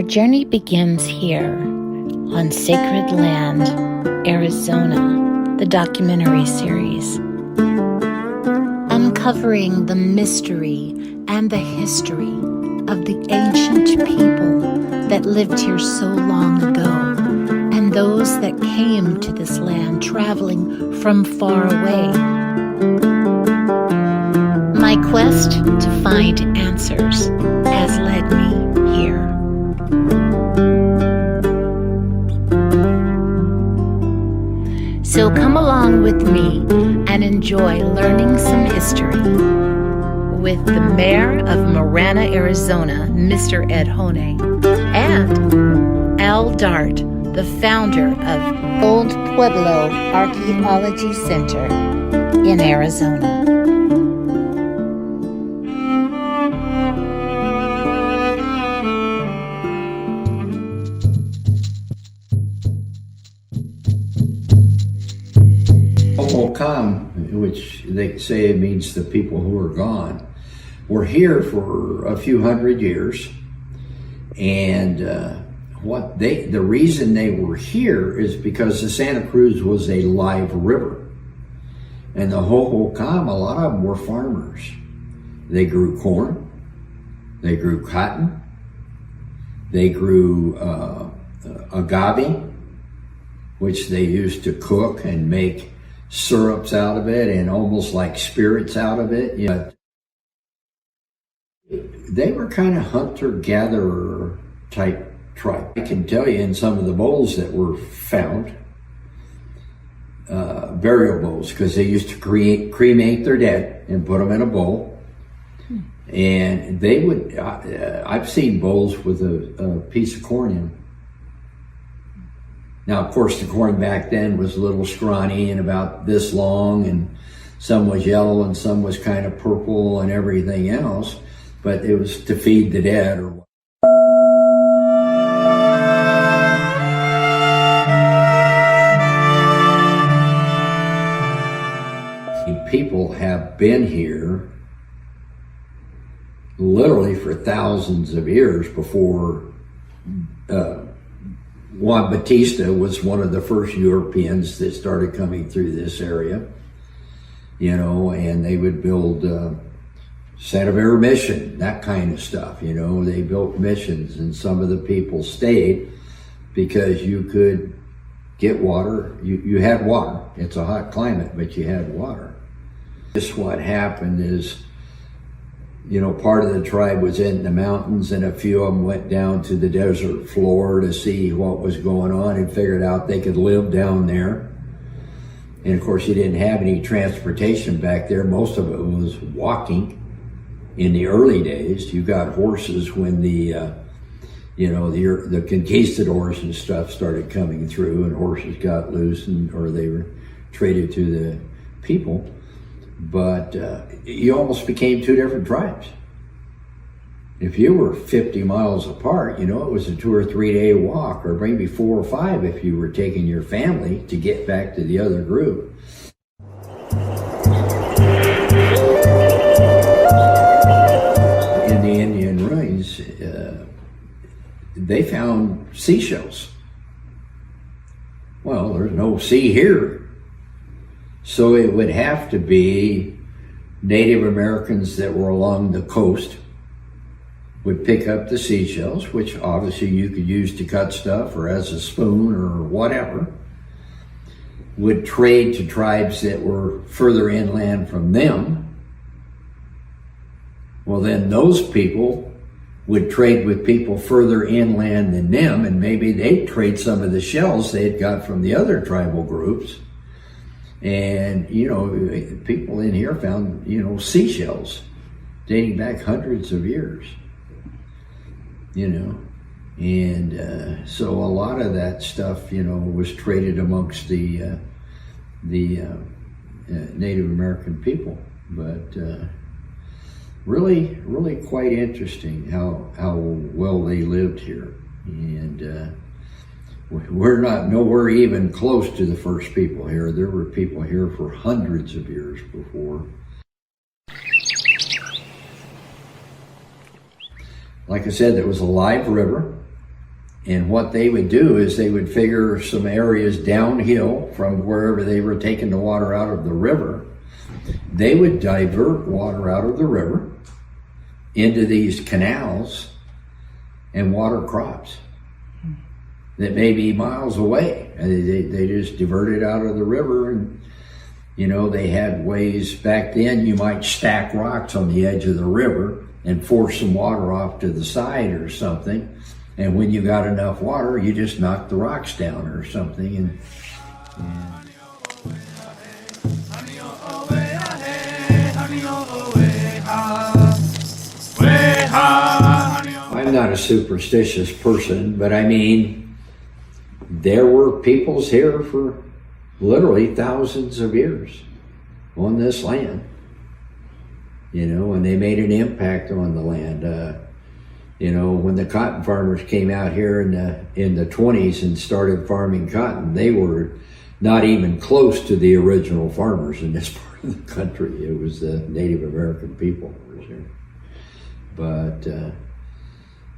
Our journey begins here on Sacred Land, Arizona, the documentary series. Uncovering the mystery and the history of the ancient people that lived here so long ago, and those that came to this land traveling from far away. My quest to find answers has led me here. So come along with me and enjoy learning some history with the mayor of Marana, Arizona, Mr. Ed Honea, and Al Dart, the founder of Old Pueblo Archaeology Center in Arizona. Which they say means the people who are gone, were here for a few hundred years, and the reason they were here is because the Santa Cruz was a live river, and the Hohokam, a lot of them were farmers. They grew corn, they grew cotton, they grew agave, which they used to cook and make syrups out of it and almost like spirits out of it. You know, they were kind of hunter-gatherer type tribe. I can tell you in some of the bowls that were found, burial bowls, because they used to cremate their dead and put them in a bowl. And they would, I've seen bowls with a piece of corn in them. Now, of course, the corn back then was a little scrawny and about this long, and some was yellow and some was kind of purple and everything else, but it was to feed the dead or what. People have been here literally for thousands of years before Juan Bautista was one of the first Europeans that started coming through this area, you know, and they would build Santa Vera Mission, that kind of stuff, you know. They built missions, and some of the people stayed because you could get water. You had water. It's a hot climate, but you had water. Just what happened is, you know, part of the tribe was in the mountains, and a few of them went down to the desert floor to see what was going on and figured out they could live down there. And of course, you didn't have any transportation back there. Most of it was walking. In the early days, you got horses when the conquistadors and stuff started coming through, and horses got loose, or they were traded to the people. But you almost became two different tribes. If you were 50 miles apart, you know, it was a 2 or 3 day walk, or maybe 4 or 5 if you were taking your family to get back to the other group. In the Indian ruins, they found seashells. Well, there's no sea here. So it would have to be Native Americans that were along the coast would pick up the seashells, which obviously you could use to cut stuff or as a spoon or whatever, would trade to tribes that were further inland from them. Well, then those people would trade with people further inland than them, and maybe they'd trade some of the shells they'd got from the other tribal groups. And, you know, people in here found, you know, seashells dating back hundreds of years, you know. And so a lot of that stuff, you know, was traded amongst the Native American people. But really, really quite interesting how well they lived here. And we're not nowhere even close to the first people here. There were people here for hundreds of years before. Like I said, there was a live river. And what they would do is they would figure some areas downhill from wherever they were taking the water out of the river. They would divert water out of the river into these canals and water crops that may be miles away. And they just divert it out of the river. And, you know, they had ways back then, you might stack rocks on the edge of the river and force some water off to the side or something. And when you got enough water, you just knocked the rocks down or something. And I'm not a superstitious person, but I mean, there were peoples here for literally thousands of years on this land, you know, and they made an impact on the land. You know, when the cotton farmers came out here in the 20s and started farming cotton, they were not even close to the original farmers in this part of the country. It was the Native American people that were here. But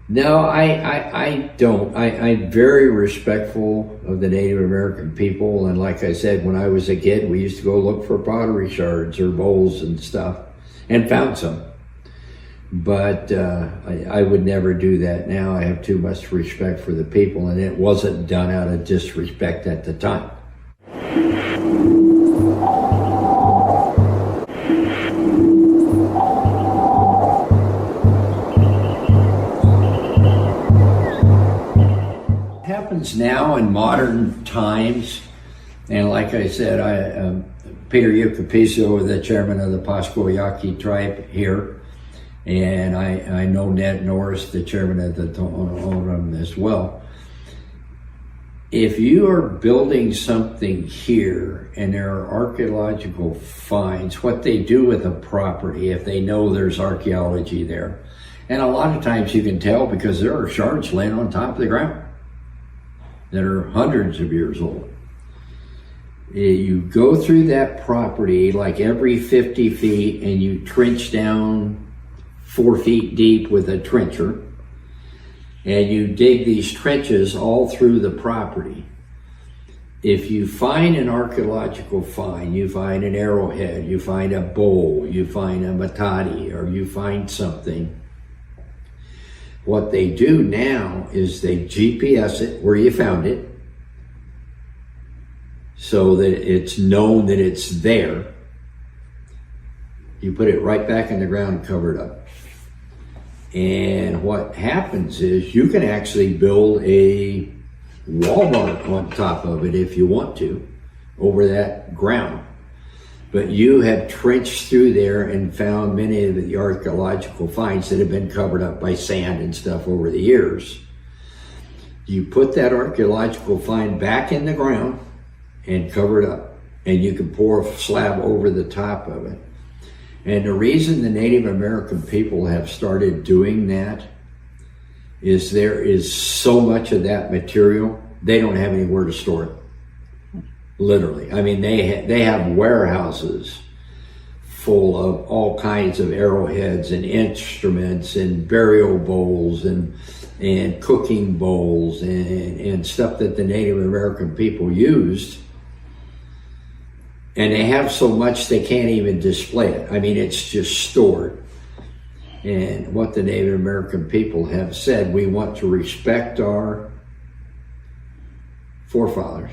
no, I don't. I'm very respectful of the Native American people. And like I said, when I was a kid, we used to go look for pottery shards or bowls and stuff, and found some. But I would never do that now. I have too much respect for the people, and it wasn't done out of disrespect at the time. It happens now in modern times, and like I said, Peter Yucapiso, the chairman of the Pasco-Yaqui tribe here, and I know Ned Norris, the chairman of the Tohono as well. If you are building something here and there are archaeological finds, what they do with a property, if they know there's archaeology there, and a lot of times you can tell because there are shards laying on top of the ground that are hundreds of years old. You go through that property like every 50 feet and you trench down 4 feet deep with a trencher, and you dig these trenches all through the property. If you find an archaeological find, you find an arrowhead, you find a bowl, you find a matadi, or you find something, what they do now is they GPS it where you found it so that it's known that it's there. You put it right back in the ground, covered up. And what happens is you can actually build a Walmart on top of it if you want to, over that ground. But you have trenched through there and found many of the archaeological finds that have been covered up by sand and stuff over the years. You put that archaeological find back in the ground and cover it up, and you can pour a slab over the top of it. And the reason the Native American people have started doing that is there is so much of that material, they don't have anywhere to store it. Literally. I mean, they have warehouses full of all kinds of arrowheads and instruments and burial bowls and cooking bowls and stuff that the Native American people used. And they have so much they can't even display it. I mean, it's just stored. And what the Native American people have said, we want to respect our forefathers.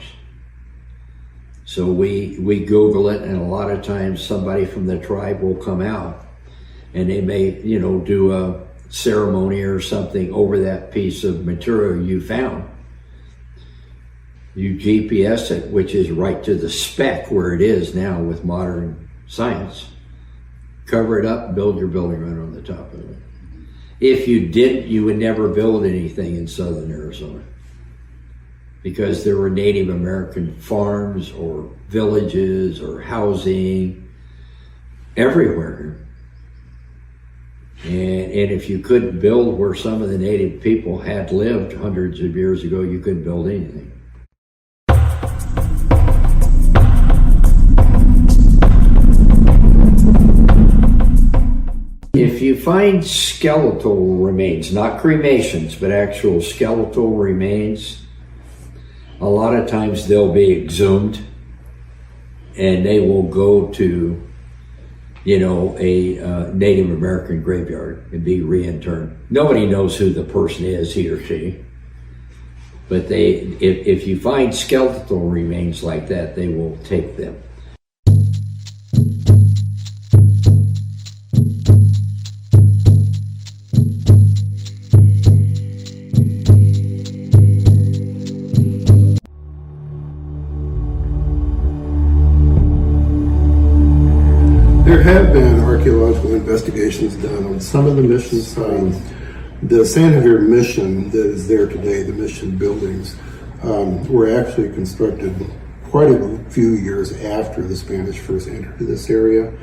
So we Google it, and a lot of times somebody from the tribe will come out and they may, you know, do a ceremony or something over that piece of material you found. You GPS it, which is right to the spec where it is now with modern science. Cover it up, build your building right on the top of it. If you didn't, you would never build anything in southern Arizona, because there were Native American farms or villages or housing everywhere. And if you couldn't build where some of the Native people had lived hundreds of years ago, you couldn't build anything. If you find skeletal remains, not cremations, but actual skeletal remains, a lot of times they'll be exhumed and they will go to, you know, a Native American graveyard and be reinterred. Nobody knows who the person is, he or she. But if you find skeletal remains like that, they will take them. There have been archaeological investigations done on some of the mission sites. The San Javier mission that is there today, the mission buildings, were actually constructed quite a few years after the Spanish first entered this area.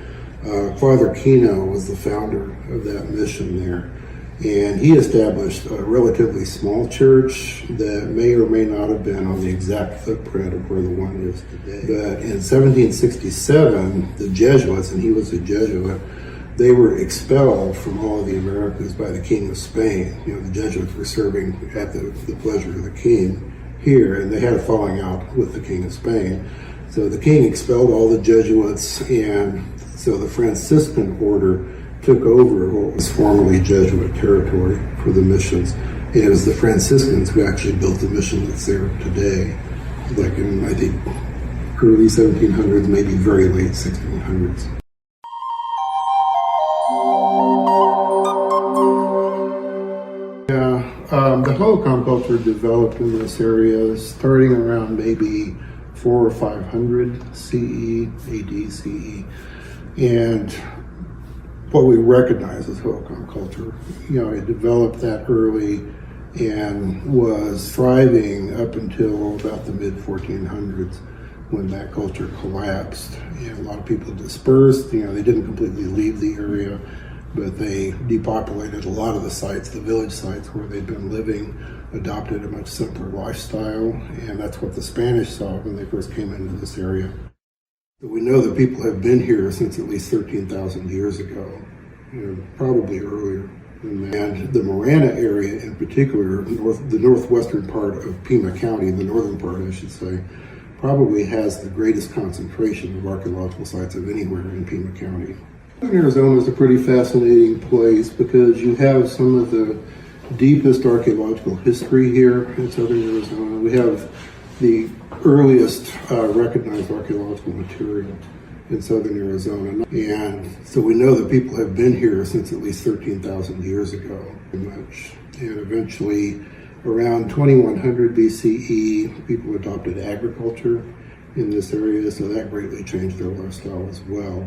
Father Kino was the founder of that mission there, and he established a relatively small church that may or may not have been on the exact footprint of where the one is today. But in 1767, the Jesuits, and he was a Jesuit, they were expelled from all of the Americas by the King of Spain. You know, the Jesuits were serving at the pleasure of the king here, and they had a falling out with the King of Spain. So the king expelled all the Jesuits, and so the Franciscan order took over what was formerly Jesuit territory for the missions. And it was the Franciscans who actually built the mission that's there today, like in, I think, early 1700s, maybe very late 1600s. The Hohokam culture developed in this area starting around maybe 400 or 500 CE, AD, CE. And what we recognize as Hohokam culture, you know, it developed that early and was thriving up until about the mid-1400s when that culture collapsed. And a lot of people dispersed, you know, they didn't completely leave the area, but they depopulated a lot of the sites, the village sites where they'd been living, adopted a much simpler lifestyle, and that's what the Spanish saw when they first came into this area. But we know that people have been here since at least 13,000 years ago, you know, probably earlier than that. And the Marana area in particular, the northwestern part of Pima County, the northern part I should say, probably has the greatest concentration of archaeological sites of anywhere in Pima County. Southern Arizona is a pretty fascinating place because you have some of the deepest archaeological history here in Southern Arizona. We have the earliest recognized archaeological material in Southern Arizona. And so we know that people have been here since at least 13,000 years ago, pretty much. And eventually, around 2100 BCE, people adopted agriculture in this area, so that greatly changed their lifestyle as well.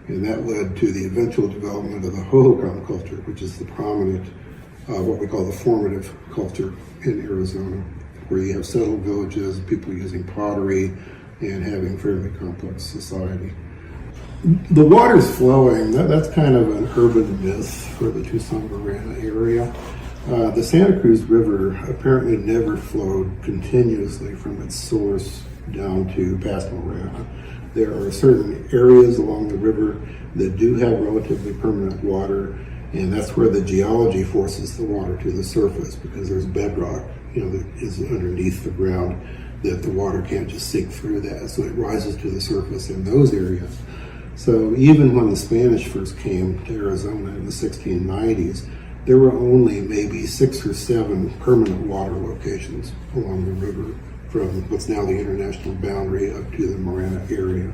And that led to the eventual development of the Hohokam culture, which is the prominent, what we call the formative culture in Arizona, where you have settled villages, people using pottery, and having fairly complex society. The water's flowing, that's kind of an urban myth for the Tucson-Marana area. The Santa Cruz River apparently never flowed continuously from its source down to past Marana. There are certain areas along the river that do have relatively permanent water, and that's where the geology forces the water to the surface because there's bedrock, you know, that is underneath the ground that the water can't just sink through that, so it rises to the surface in those areas. So even when the Spanish first came to Arizona in the 1690s, there were only maybe 6 or 7 permanent water locations along the river from what's now the international boundary up to the Marana area.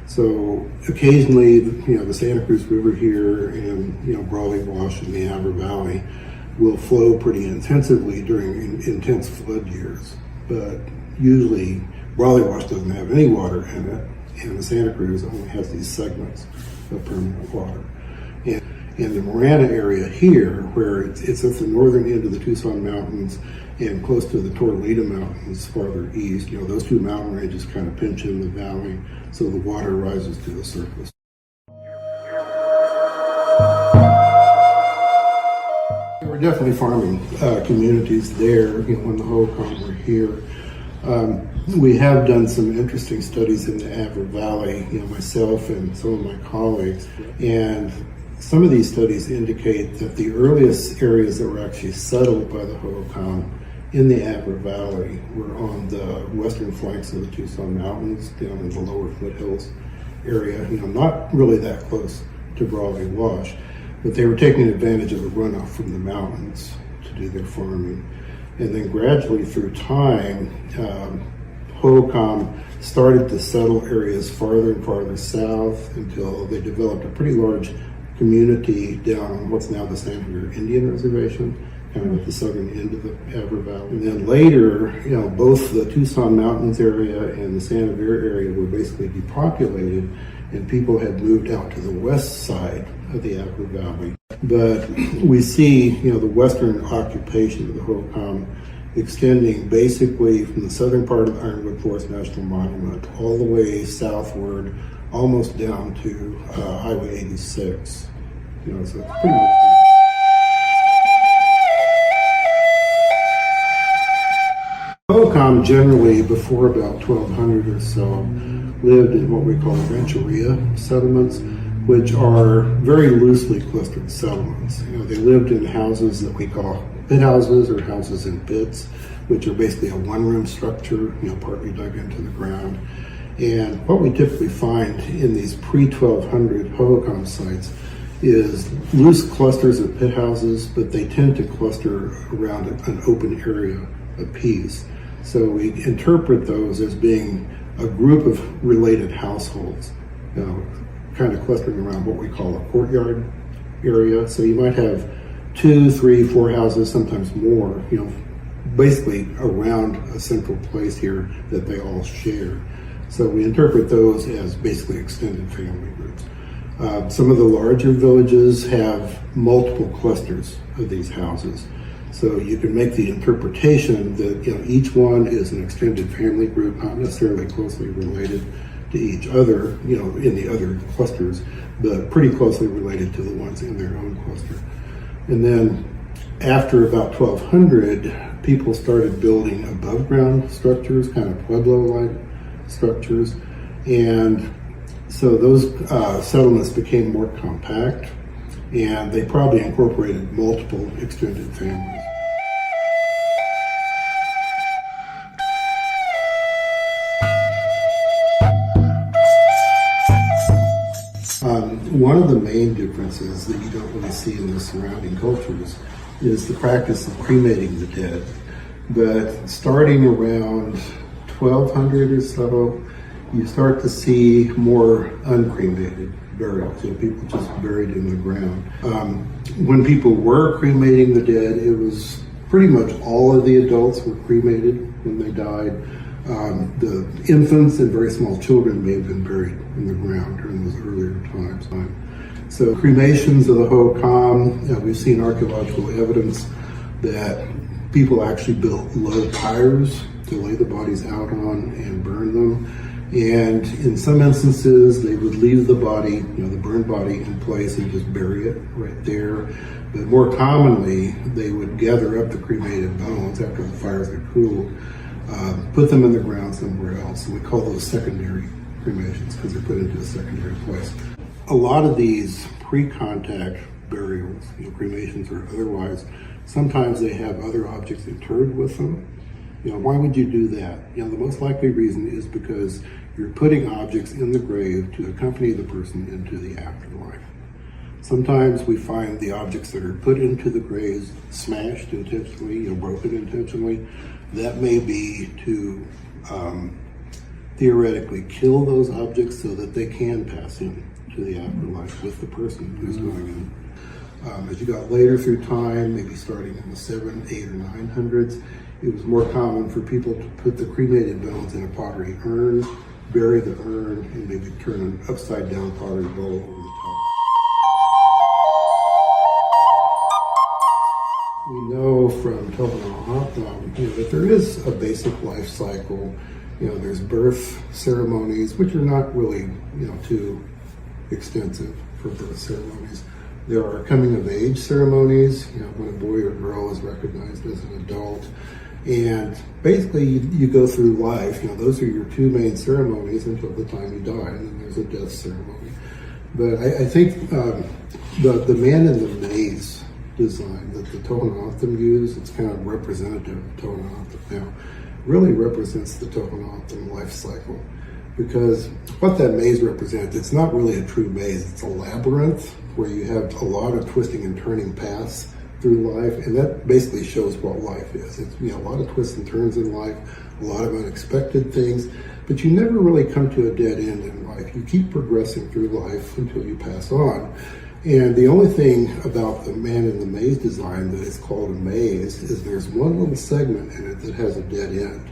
So occasionally, you know, the Santa Cruz River here and, you know, Brawley Wash in the Avra Valley will flow pretty intensively during intense flood years. But usually, Brawley Wash doesn't have any water in it, and the Santa Cruz only has these segments of permanent water. And in the Marana area here, where it's at the northern end of the Tucson Mountains and close to the Tortolita Mountains farther east, you know, those two mountain ranges kind of pinch in the valley, so the water rises to the surface. There were definitely farming communities there, you know, when the Hohokam were here. We have done some interesting studies in the Avra Valley, you know, myself and some of my colleagues, and some of these studies indicate that the earliest areas that were actually settled by the Hohokam in the Abra Valley were on the western flanks of the Tucson Mountains, down in the lower foothills area, not really that close to Brawley Wash, but they were taking advantage of the runoff from the mountains to do their farming. And then gradually through time, Hohokam started to settle areas farther and farther south until they developed a pretty large community down on what's now the Santa Fe Indian Reservation, kind of at the southern end of the Abra Valley. And then later, both the Tucson Mountains area and the Santa Fe area were basically depopulated, and people had moved out to the west side of the Abra Valley. But we see, the western occupation of the Hohokam extending basically from the southern part of the Ironwood Forest National Monument all the way southward, almost down to Highway 86. So it's pretty much. Hohokam generally, before about 1200 or so, lived in what we call rancheria settlements, which are very loosely clustered settlements. They lived in houses that we call pit houses or houses in pits, which are basically a one-room structure, partly dug into the ground. And what we typically find in these pre-1200 Hohokam sites is loose clusters of pit houses, but they tend to cluster around an open area apiece. So we interpret those as being a group of related households, kind of clustering around what we call a courtyard area. So you might have 2, 3, 4 houses, sometimes more, basically around a central place here that they all share. So we interpret those as basically extended family groups. Some of the larger villages have multiple clusters of these houses. So you can make the interpretation that each one is an extended family group, not necessarily closely related to each other, in the other clusters, but pretty closely related to the ones in their own cluster. And then after about 1200, people started building above ground structures, kind of pueblo-like structures. And so those settlements became more compact, and they probably incorporated multiple extended families. One of the main differences that you don't really see in the surrounding cultures is the practice of cremating the dead. But starting around 1200 or so, you start to see more uncremated burials, people just buried in the ground. When people were cremating the dead, it was pretty much all of the adults were cremated when they died. The infants and very small children may have been buried in the ground during those earlier times. So cremations of the Hohokam, we've seen archaeological evidence that people actually built low pyres to lay the bodies out on and burn them. And in some instances, they would leave the body, the burned body in place and just bury it right there. But more commonly, they would gather up the cremated bones after the fires had cooled, put them in the ground somewhere else. And we call those secondary cremations because they're put into a secondary place. A lot of these pre-contact burials, cremations or otherwise, sometimes they have other objects interred with them. Why would you do that? The most likely reason is because you're putting objects in the grave to accompany the person into the afterlife. Sometimes we find the objects that are put into the graves smashed intentionally, broken intentionally. That may be to theoretically kill those objects so that they can pass in to the afterlife with the person who's going in. As you got later through time, maybe starting in the 700s, 800s, or 900s, it was more common for people to put the cremated bones in a pottery urn, bury the urn, and maybe turn an upside down pottery bowl over the top. We know from Tohono that there is a basic life cycle. There's birth ceremonies, which are not really, too extensive for birth ceremonies. There are coming of age ceremonies, when a boy or girl is recognized as an adult. And basically you go through life, those are your two main ceremonies until the time you die, and then there's a death ceremony. But I think The man in the maze design that the Tohono use, it's kind of representative of Tohono now, really represents the Tohono life cycle. Because what that maze represents, it's not really a true maze, it's a labyrinth where you have a lot of twisting and turning paths through life, and that basically shows what life is. It's a lot of twists and turns in life, a lot of unexpected things, but you never really come to a dead end in life. You keep progressing through life until you pass on. And the only thing about the man in the maze design that is called a maze is there's one little segment in it that has a dead end.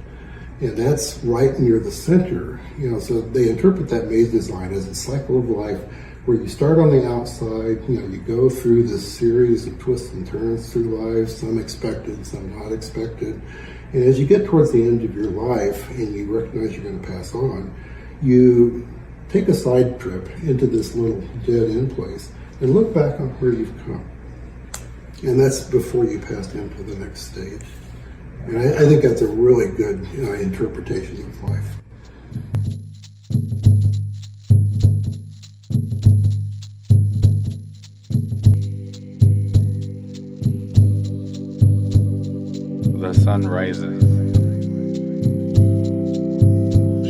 And that's right near the center. So they interpret that maze design as a cycle of life where you start on the outside, you go through this series of twists and turns through life, some expected, some not expected. And as you get towards the end of your life and you recognize you're going to pass on, you take a side trip into this little dead end place and look back on where you've come. And that's before you passed into the next stage. And I think that's a really good interpretation of life. The sun rises,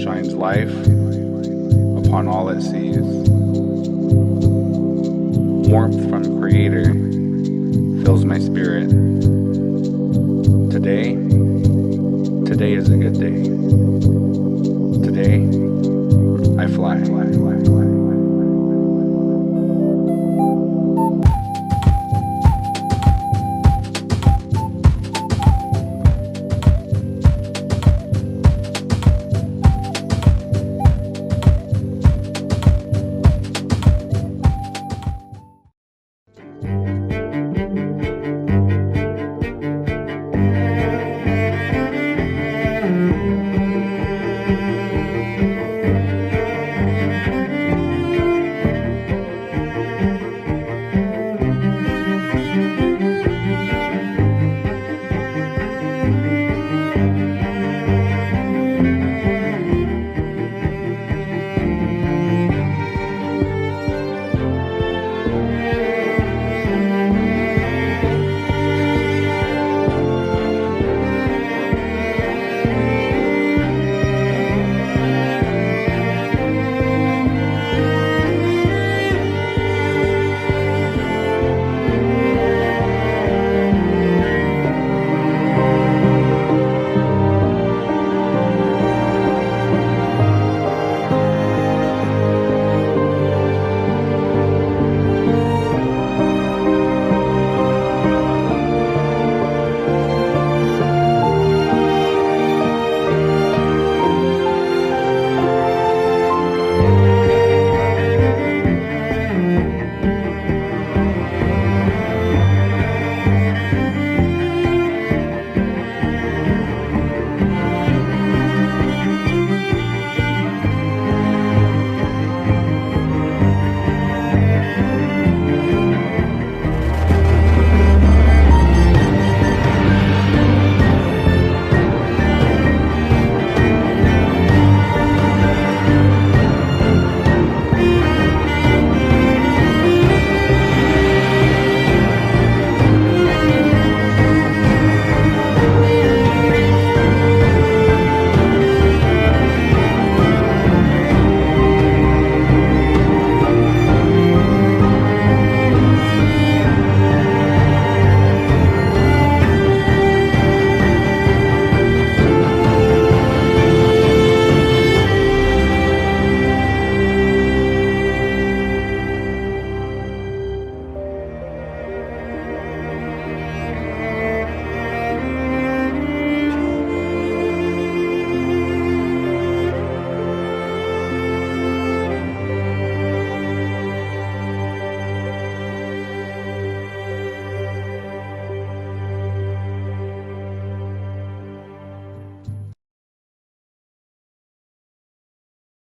shines life upon all it sees. Warmth from Creator fills my spirit. Today is a good day. Today, I fly.